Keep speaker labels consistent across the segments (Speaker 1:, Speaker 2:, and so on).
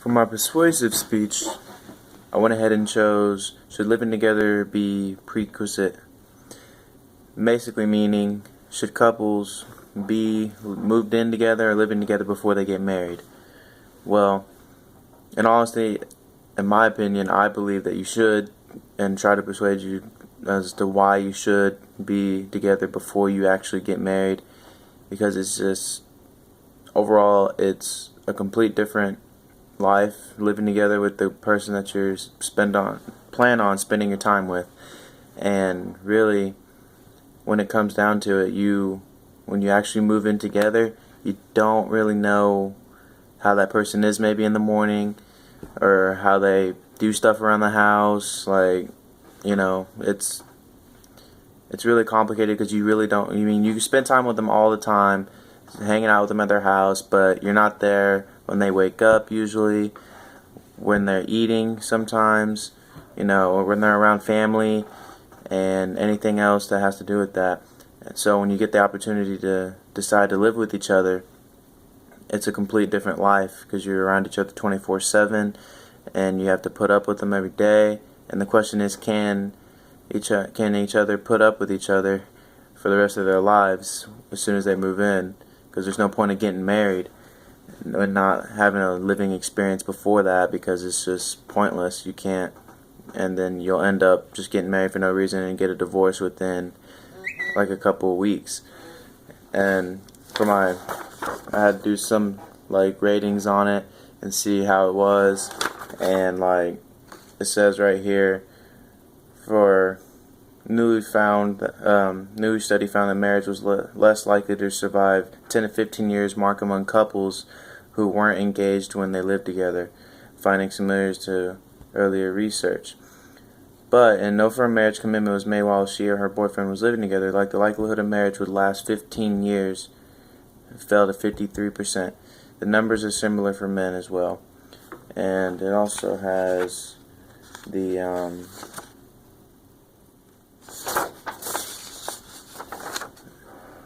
Speaker 1: For my persuasive speech, I went ahead and chose, should living together be prerequisite? Basically meaning, should couples be moved in together or living together before they get married? Well, in honesty, in my opinion, I believe that you should, and try to persuade you as to why you should be together before you actually get married, because it's just, overall, it's a complete different life living together with the person that you're plan on spending your time with. And really, when it comes down to it, when you actually move in together, you don't really know how that person is maybe in the morning, or how they do stuff around the house. Like, it's really complicated, because you really don't, you spend time with them all the time, hanging out with them at their house, but you're not there when they wake up usually, when they're eating sometimes, or when they're around family and anything else that has to do with that. And so when you get the opportunity to decide to live with each other, it's a complete different life, because you're around each other 24/7 and you have to put up with them every day. And the question is, can each other put up with each other for the rest of their lives as soon as they move in? Because there's no point in getting married and not having a living experience before that, because it's just pointless. You can't, and then you'll end up just getting married for no reason and get a divorce within like a couple of weeks. And I had to do some ratings on it and see how it was, and it says right here, for newly study found that marriage was less likely to survive 10 to 15 years mark among couples who weren't engaged when they lived together, findings similar to earlier research. But, and no firm marriage commitment was made while she or her boyfriend was living together, the likelihood of marriage would last 15 years fell to 53%. The numbers are similar for men as well. And it also has the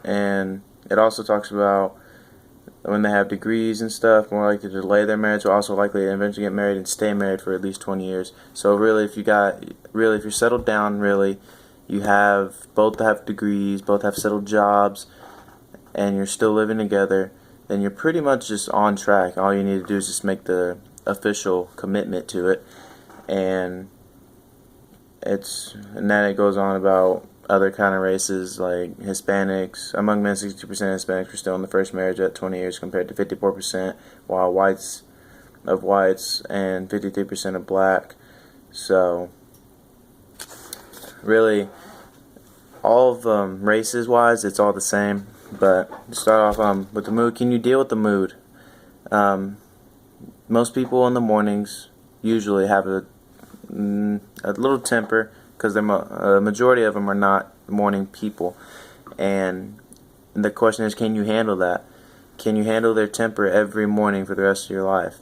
Speaker 1: and it also talks about when they have degrees and stuff, more likely to delay their marriage, but also likely to eventually get married and stay married for at least 20 years. So really, if you're settled down, really, both have degrees, both have settled jobs, and you're still living together, then you're pretty much just on track. All you need to do is just make the official commitment to it. And then it goes on about other kind of races, like Hispanics. Among men, 62% of Hispanics were still in the first marriage at 20 years compared to 54%, while whites and 53% of black. So really, all of races wise, it's all the same. But to start off with the mood, can you deal with the mood? Most people in the mornings usually have a little temper, because the majority of them are not morning people. And the question is, can you handle that? Can you handle their temper every morning for the rest of your life?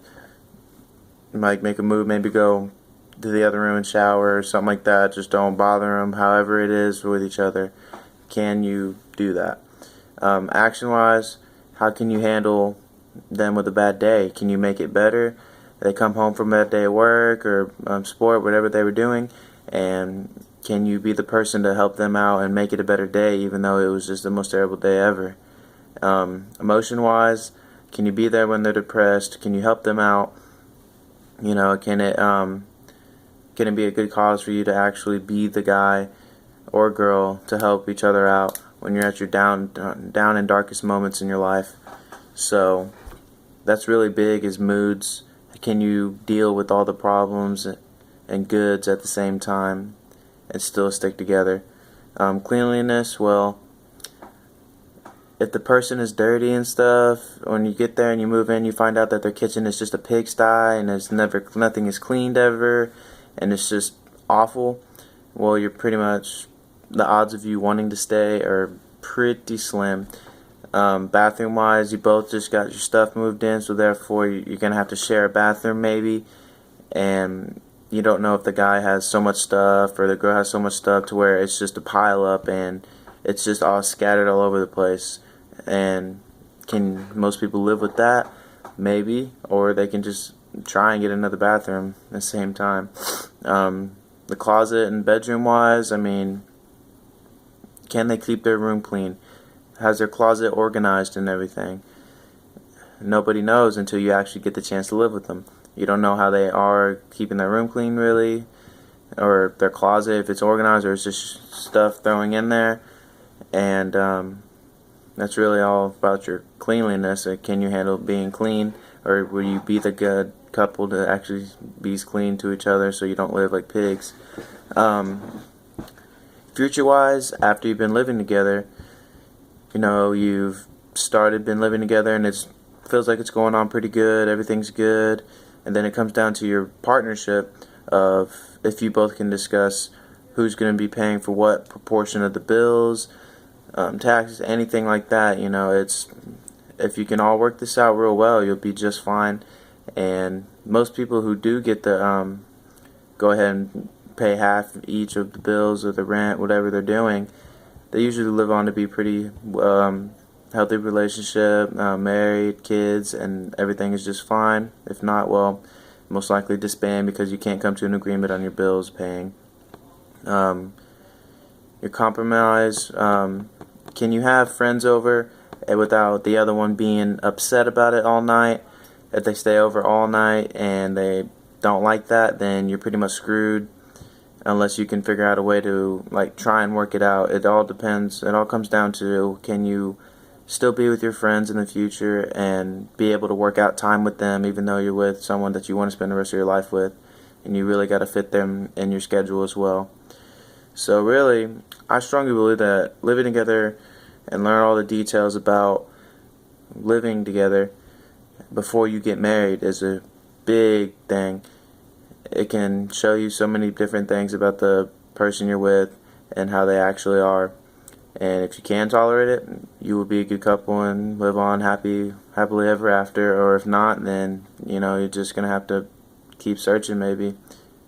Speaker 1: You might make a move, maybe go to the other room and shower or something like that. Just don't bother them, however it is with each other. Can you do that? Action-wise, how can you handle them with a bad day? Can you make it better? They come home from a bad day at work or sport, whatever they were doing, and can you be the person to help them out and make it a better day, even though it was just the most terrible day ever? Emotion-wise, can you be there when they're depressed? Can you help them out? Can it be a good cause for you to actually be the guy or girl to help each other out when you're at your down and darkest moments in your life? So that's really big, is moods. Can you deal with all the problems and goods at the same time and still stick together? Cleanliness, well, if the person is dirty and stuff, when you get there and you move in, you find out that their kitchen is just a pigsty and nothing is cleaned ever, and it's just awful, well, you're pretty much, the odds of you wanting to stay are pretty slim. Bathroom wise, you both just got your stuff moved in, so therefore you're gonna have to share a bathroom maybe, and you don't know if the guy has so much stuff or the girl has so much stuff to where it's just a pile up and it's just all scattered all over the place. And can most people live with that? Maybe. Or they can just try and get another bathroom at the same time. The closet and bedroom wise, I mean, can they keep their room clean? Has their closet organized and everything? Nobody knows until you actually get the chance to live with them. You don't know how they are keeping their room clean, really, or their closet, if it's organized or it's just stuff throwing in there. And that's really all about your cleanliness. Can you handle being clean, or will you be the good couple to actually be clean to each other so you don't live like pigs? Future-wise, after you've been living together, you know, you've been living together and it feels like it's going on pretty good, everything's good, and then it comes down to your partnership of if you both can discuss who's going to be paying for what proportion of the bills, taxes, anything like that. You know, if you can all work this out real well, you'll be just fine. And most people who do get the go ahead and pay half each of the bills or the rent, whatever they're doing, they usually live on to be pretty healthy relationship, married, kids, and everything is just fine. If not, well, most likely disband because you can't come to an agreement on your bills paying. Your compromise, can you have friends over without the other one being upset about it all night? If they stay over all night and they don't like that, then you're pretty much screwed unless you can figure out a way to try and work it out. It all depends. It all comes down to, can you still be with your friends in the future and be able to work out time with them even though you're with someone that you want to spend the rest of your life with, and you really got to fit them in your schedule as well. So really, I strongly believe that living together and learn all the details about living together before you get married is a big thing. It can show you so many different things about the person you're with and how they actually are. And if you can tolerate it, you will be a good couple and live on happily ever after. Or if not, then you're just gonna have to keep searching, maybe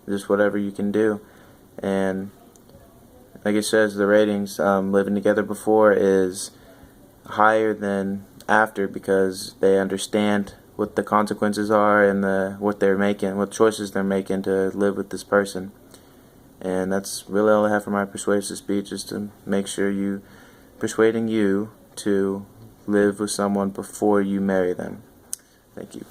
Speaker 1: just whatever you can do. And like it says, the ratings, living together before is higher than after because they understand what the consequences are and what choices they're making to live with this person. And that's really all I have for my persuasive speech, is to make sure persuading you to live with someone before you marry them. Thank you.